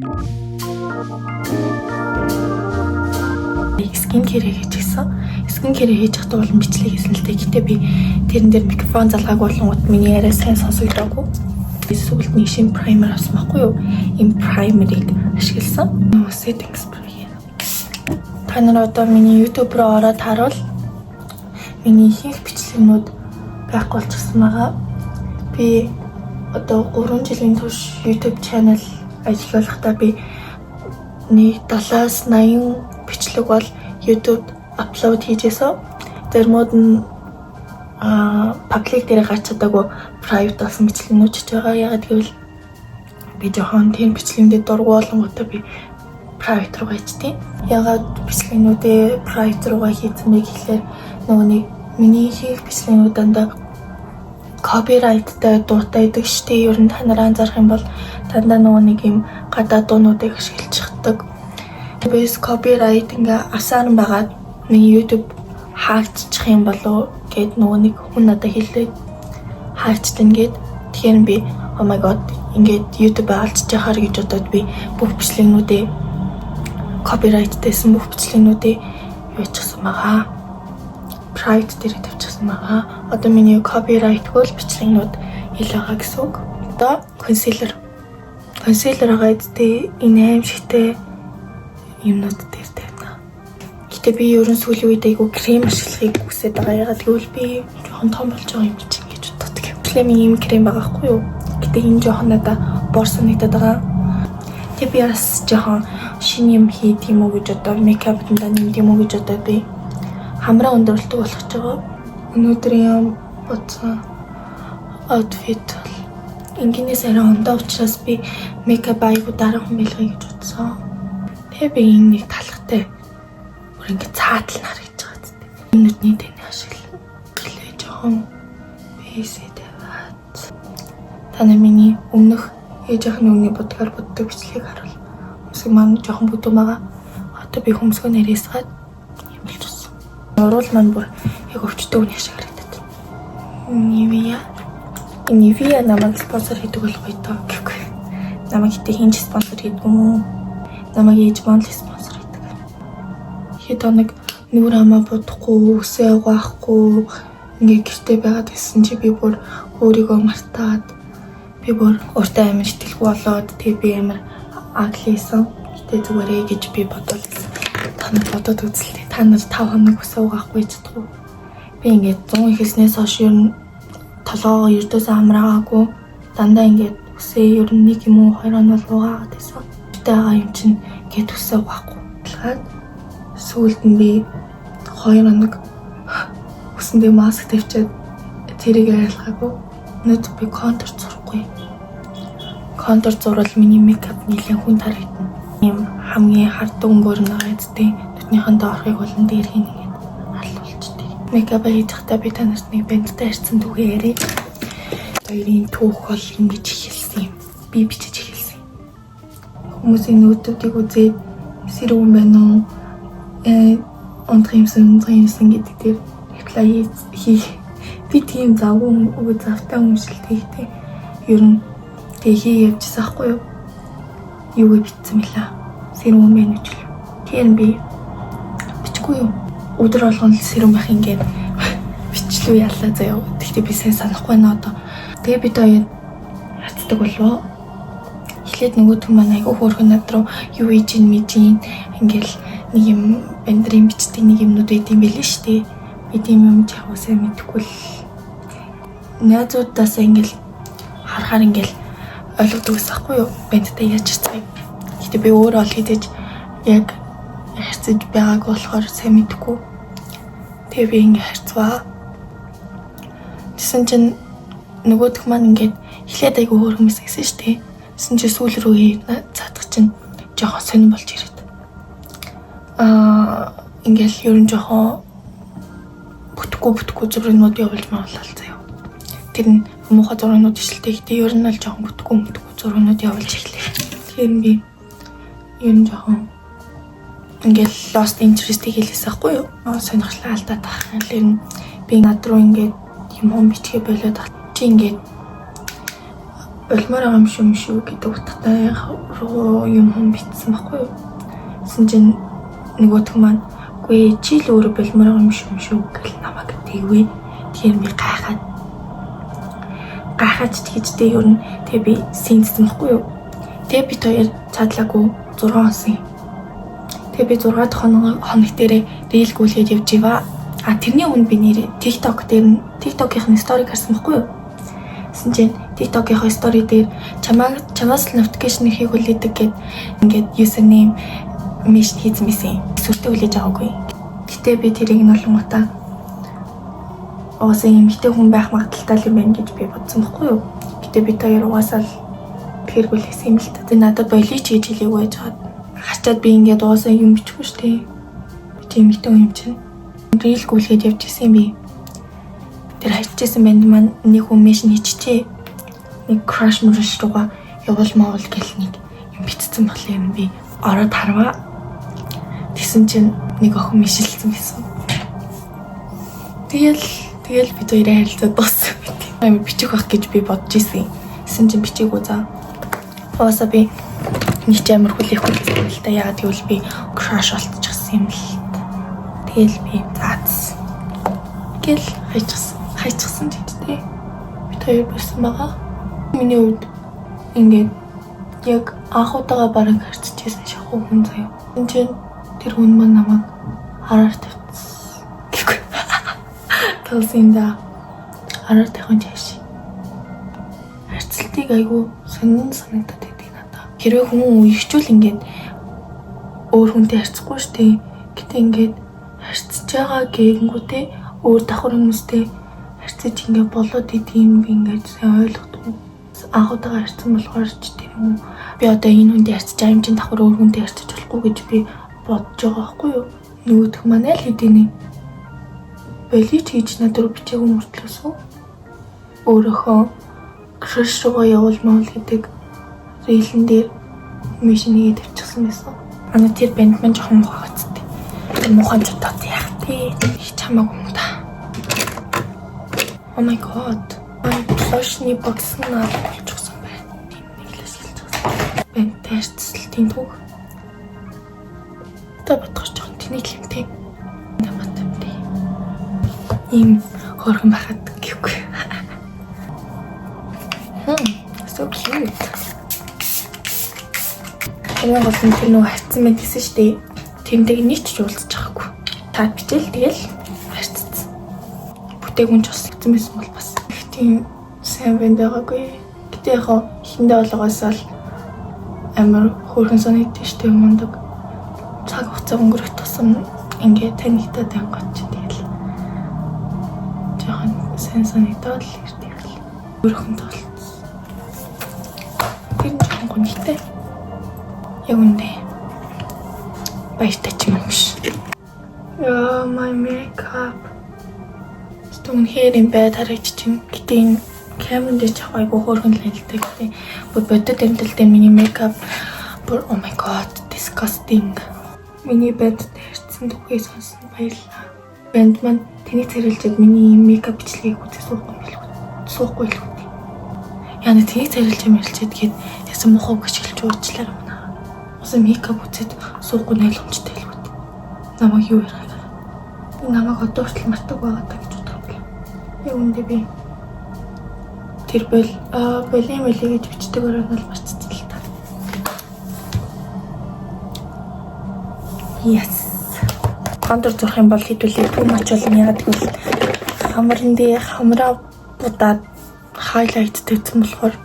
Скин кэр хийж гисэн. Скин кэр хийж хат бол бичлэг хийсэн л дээ. Гэтэ би тэрэн дээр микрофон залгааг болонгууд миний яриа сайн сонсогдоогүй. Сүүлд нэг шин праймер авсан байхгүй юу? Ийм праймерыг ашигласан. Setting spray. Та нар одоо миний YouTube руу ороод харуул. Миний ихэнх бичлэгнүүд байхгүй болчихсон байгаа. Би одоо 3 жилийн турш YouTube channel ажиллуулахдаа би нэг 70-80 бичлэг бол YouTube апплод хийжсэн. Тэрмүүд нь паблик дээр гарч чадаагүй private болсон бичлэгнүүд ч байгаа. Ягаад гэвэл би жоохон тийм бичлэгнүүдэд дургу болонготой би private руу гайчдیں۔ Ягаад бичлэгнүүдээ private руугаа хийсэн бэ гэхлээр нөгөө нэг миний хийх бичлэгнүүд дандаа copyrightтай дуутай байдаг штеп. Ер нь та нараа анзаарах юм бол дандаа нөгөө нэг юм гадаад дуунуудыг ашиглчихдаг. Бис copyright ингээ асаар байгаад миний YouTube хаагчих юм болов гэд нөгөө нэг хүн надад хэлээд хаагчтэн гэд. Тэгэхээр би oh my god ингээд YouTube алдчих яхаар гэж бодоод би бүх бичлэгнүүдээ copyrightтэйсэн бүх бичлэгнүүдээ юу хийчихсэн байгаа. Private дээр тавьчихсан байгаа. Одоо миний copyright хөл бичлэгнүүд ил байгаа гэсэн үг. Одоо concealer байгаа гэдэг энэ аимшигтэй юмнууд дээр тавина. Гэтэ би ерөн сүүлийн үед айгу крем ашиглахыг хүсэж байгаа. Ягаад гэвэл би жоохон том болж байгаа юм чинь гэж боддог. Флемийн юм крем байгаа хгүй юу? Гэтэ энэ жоохон надаа бор санагдаад байгаа. Тэг би бас жоохон шинэ юм хийх юм уу гэж одоо мейкапдаа нэмд юм уу гэж одоо би хамраа өндөрлөлтөг болгож байгаа. Өнөөдрийн бодсон outfit ингинээс арай ондоо учраас би мейкап айгу дараахан бэлгэй гэж бодсон. Тэгээ би энэ нэг талхтай бүр ингэ цаатал нар гэж байгаа зү. Энэ нүдний тэний ашиглан гэлээ жоохон бэсэд аваад. Таны миний өмнөх ээж ахны өмнө бодгаар боддог бичлэгийг харуул. Хүмүүсийг маань жоохон бүдүүн байгаа. Одоо би хүмүүсгөө нэрээсгаад юм болчихсон. Уруул маань бүр яг өвчтөг үний ашиг харагдаад. Nivea намайг спонсор хийдэг болохгүй тоо гэхгүй. Намайг хитэ хинж спонсор хийдэг юм уу? Намайг ээж маань л спонсор хийдэг. Хэд хоног нүур хамаа бодохгүй, үсээ угаахгүй ингээ гэртээ байгаад гэсэн чи би бүр өөрийгөө мартаад би бүр өөртөө амар итгэлгүй болоод тэгээ би амар аглисан. Гэтэ зүгээрээ гэж би бодвол та нар бодоод үзлээ. Та нар 5 хоног үсээ угаахгүй чадахгүй. Би ингээ 100 ихэлснээс хойш ер нь толгоо ердөөсөө амраагаагүй. Дандаа ингээ үсээ ер нь 1 юм уу 2 хоног угаагаад байсан. Байгаа юм чинь гээд үсээ угаахгүй. Талгаад сүүлд нь би 2 хоног үсэндээ маск тавьчаад тэрийг арилгаагүй. Өнөөдөр би контур зурахгүй. Контур зурвал миний мейкап нэлээд хүн харагдана. Ийм хамгийн хард өнгөөр нь байцтэй нүднийхэн доорхыг болон дээрхийг ингээд алуулчихдээ. Мейкап хийхдээ би танарт нэг бэнттэй харьцан түүхээ ярив. Хоёрын түүх бол ингэж эхэлсэн юм. Би бичиж эхэлсэн. Хүмүүсийн нүүдүүдийг үзээд сэрүүн байна уу? Онтримсэн гэдэг дээр реплай хийх. Би тийм завгүй завтай өмсөлтэй ихтэй. Ер нь тэгээ явжсан ахгүй юу? Юу бичсэн мэлээ? Сэрүүн байна гэж л. Тэр би бичихгүй юу? Өдөр болгон сэрүүн байх ингээд бичлүү яллаа заяа. Тэгтээ би сайн санахгүй нэ одоо. Тэгээ бид хоёр хацдаг болов. Эхлээд нөгөө түн маань айгүй хөөрхөн над руу юу хийж ин мэдин ингээл нэг юм бэндрийн бичдэг нэг юмнууд өгд юм байлээ штэ. Би тийм юм чавсаа мэдгүй л найзуудаасаа ингээл харахаар ингээл ойлгодог ус ахгүй юу? Бэнттэй яаж ирсэн. Гэтэ би өөрөө ол хийдэж яг харьцаж байгааг болохоор сайн мэдгүй. Тэгээ би ингээ харьцваа. Тэсэн чинь нөгөөх маань ингээд эхлээд айгүй хөөрхөн мэсгэсэн штэ. Тэсэн чинь сүүл рүү цаадах чинь жоохон сонирн болж ирээд. Ингээл ер нь жоохон бүтгэхгүй зургнууд явуулж маавлаа заяа. Тэр нь муухай зургнууд ишэлтэй. Гэтэ ер нь л жоохон бүтгэхгүй зургнууд явуулж эхлэв. Тэгэхээр би ер нь жоохон ингээл lost interest-ийг хэлээсэй хгүй юу? Сонирхлаа алдаад байгаа юм. Би над руу ингээд юм бичгээ болоод чи ингээд Улмаар байгаа юм шүү гэдэг утгатай руу юм бичсэн байхгүй юу? Гэсэн чинь нөгөөх маань үгүй чи л өөрөө болмоор байгаа юм шүү гэл намайг тэгвэ. Тэгэхээр би гайхаж тэгжтэй ер нь тэгээ би сэнцсэн байхгүй юу? Тэгээ бид хоёр цаадлаагүй 6 онсон юм. Тэгээ би 6 дахь хоног дээрээ дээл гүйлгээд явж ива. Тэрний өмнө би нэр TikTok-ийн сториг харсан байхгүй юу? Гэсэн чинь TikTok-ийн стори дээр чамаас л notification ихийг хүлээдэг гэд ингээд username мэж хийсэн байсан. Сүртэй хүлээж аваагүй. Гэтэ би тэрийг нь олонгуудаа угаасаа эмэгтэй хүн байх магадaltaй юм байна гэж би бодсон байхгүй юу? Гэтэ би хоёр угаасаа л хэрэгүүлсэн юм л та. Тэгээ надад болиич гэж хэлээгүй байж хаад. Хачаад би ингээд угаасаа юм бичихгүй шүү дээ. Би тийм эмэгтэй хүн юм чинь. Рил гүйлгээд явж исэн юм би. Тэр хайчижсэн банд маань нэг хүн мешн хийчихээ. Нэг crush руугаа явуул гэл нэг юм битцсэн болоо юм би. Ороод харваа. Тэсэн чинь нэг охин мишэлсэн байсан. Тэгэл бид хоёрын харилцаа дууссан мэт. Амар бичих байх гэж би бодож исэн. Тэсэн чинь бичээгүй заа. Угаасаа би нэг ч амар хүлээхгүй байсан л та. Ягаад гэвэл би crush болчихсон юм л. Тэгэл би заац. Гэл хайчихсан гэдэгтэй. Бид хоёр болсон байгаа. Миний үед ингээд яг анхудаага бараг харцчихсан шахуу хүн заяа. Энд чинь тэр хүн маань намайг хараар тавьчихсан. Гэхгүй. Толсинда хараар тавих чааш. Харцалтыг айгүй санагдаад байдаг надаа. Хэрвээ хүн үерчүүл ингээд өөр хүнтэй харцахгүй штэ. Гэтэ ингээд харцж байгаа гэнгүүтээ өөр давхар хүмүүстэй харцаж ингээд болоод идэм би ингээд сайн ойлгохгүй. Анхудаага харцсан болохоор ч тийм үү. Би одоо энэ хүнтэй харцаж байгаа юм чинь давхар өөр хүнтэй харцаж болохгүй гэж би бодож байгаа байхгүй юу? Нөгөөх маань аль хэдийн болич хийж надад бичээгүй мөртлөөсөө өөрөөхөө crush руугаа явуул гэдэг рейлэн дээр мишнийг тавьчихсан байсан. Ана тэр банд маань жоохон мухацтай. Тэр мухан чутаад яах тий. Чамаагүй юм да. Oh my god. Лошны бокс наа болчихсон байна. Тийм нэг л шилжчихсэн. Банд таарцлтын түүх. Та бодгоч жоохон тэнийг лэмтэй. Намайг тавьдээ. Ийм хорхон байхад гэвгүй. So cute. Энэ бол тэр нөө хайцсан мэт гэсэн шүү дээ. Тэмдэг нийт ч уулзаж байгаагүй. Та бичээл тэгэл хайцсан. Бүтээгүн ч бас хэцэн байсан бол бас тийм сайн байгаагүй. Гэтэ яг ихэндээ болгоосоо л амар хөөрхөн санагдчих шүү дээ мундаг. Цаг хугацаа өнгөрөх тусам ингээд танигтаа тангаач тэгэл. Жохон сайн санагдаад л ирдэг л. Хөөрхөн тоолцсон. Тэр жохон гонхтой. Яг үндэ. Баяртай ч юм уу ш. Яа, my makeup. Стон хэрийн байд харагдчих. Гэтэ энэ камерын дээр ч айгүй хөөрхөн л хэлдэг гэдэг. Бодит амталтай миний makeup. Oh my god, disgusting. Миний байд дээрсэн түүхээ сонсон баярлалаа. Банд маань тэнийг царилжээд миний makeup бичлэгийг үзэх суухгүй л үү. Яна тэнийг царилж мэрэлчээд гээд ясан мохоо гэж хэлж уучлаар юм. Усан makeup үзээд суухгүй найлгомжтой л үү. Намайг юу ярих. Намайг одоо хүртэл мартаг байгаа даа гэж бодох юм. Яг үндэ би тэр болим гэж бичдэг оройг л марцсан л та. Yes. Контур зурх юм бол хэдүүлээ түү мач болно. Ягаад гэвэл хамраа будаад хайлайт тавьсан болохоор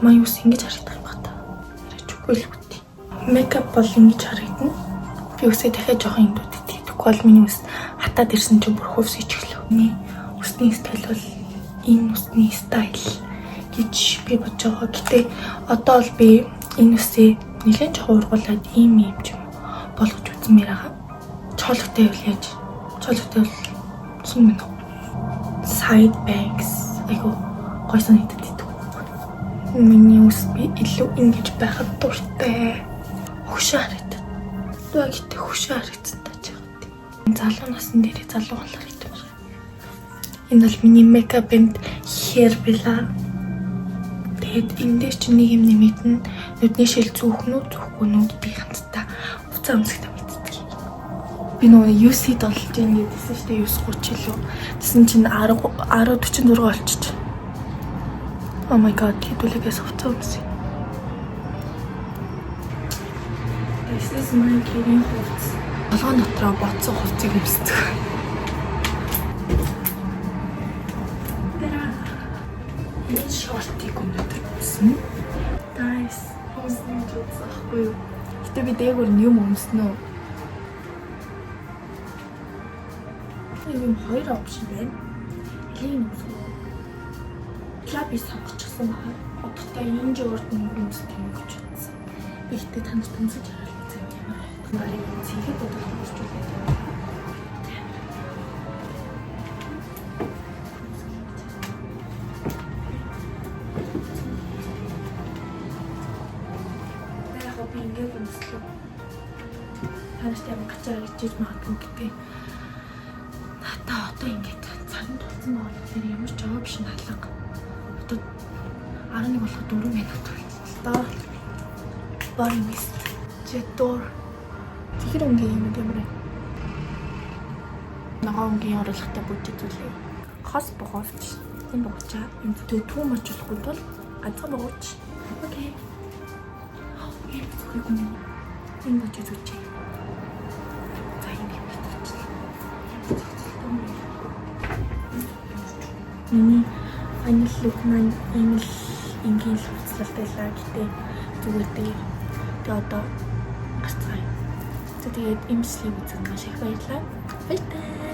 маа юус ингэж харагдах юм байна. Яриж үгүй л үгүй. Makeup бол ингэж харагдана. Би үсээ дахиад жоохон юм дүүд хийдэг. Гол миний үс хатаад ирсэн чинь бүр хөвс ичихлээ. Үсний стайл бол энэ үсний стайл гэж би бодож байгаа. Гэтэ одоо л би энэ үсээ нэлээд жоохон ургуулад ийм юм ч юм болгож үзмээр байгаа. Чоологтой үл яаж? Чоологтой бол сум минь. Side bangs айгу гой санагддаг. Миний үс би илүү ингэж байхад дуртай. Хөшөө харагдав. Дөө гэтээ хөшөө харагдсан тааж байгаа. Залуу насны дээр залуу болоор идэв. Энэ бол миний makeup and hair bila. Тэгээд энэ дээр чинь нэг юм нэмэгдэн нүдний шил зүүх нүд зүүхгүй нүд би хамтдаа хувцас өмсөхтэй мэддэг. Би нөгөө UC долж ийн гэдсэн шүү дээ 9:30 илүү. Тэсэн чинь 10:46 болчих. Oh my god, хэдүүлэгээс хувцас өмсөе. This is my kidding хувцас. Толгой дотроо боцсон хувцсыг өмсдөг. Энэ шортыг өнөдөр өмснө. Guys, өмснө гэж бодсоохгүй юу? Гэтэ би дээгүүр нь юм өмснө үү? Энэ хоёр опшн байна. Энийг өмснө. Клаби сонгочихсон байна. Одоотой энэ жиурд нь өмсөх юм гэж бодсон. Би ихтэй танд томсож хараад байгаа юм аа. Марийг цэхэд бодох гэж байна. Би ингээд өмслөө. Танастай юм гацаа гэж магадгүй гэдэг. Надаа одоо ингээд цаанд болсон бол тэр ямар ч жоо биш налга. Одоо 11 болоход 4 минут болчихлоо. Бari mist. Jettor. Тэр өнгийн юм ямар вэ? Ногоонгийн оруулахтай бүжиглээ. Хос богоовч. Энэ богочаа. Энэ төв мөч болохгүй бол азга богооч. Окей. Энэ бочоо зүчээ. За энэ бочоо. Миний англи лук маань ингийн хувцлалтайлаа гэдэг зүгээр дээ. Тэгээ одоо гарцгаая. Тэгээд имслийг үзэн маш их баярлалаа. Баярлалаа.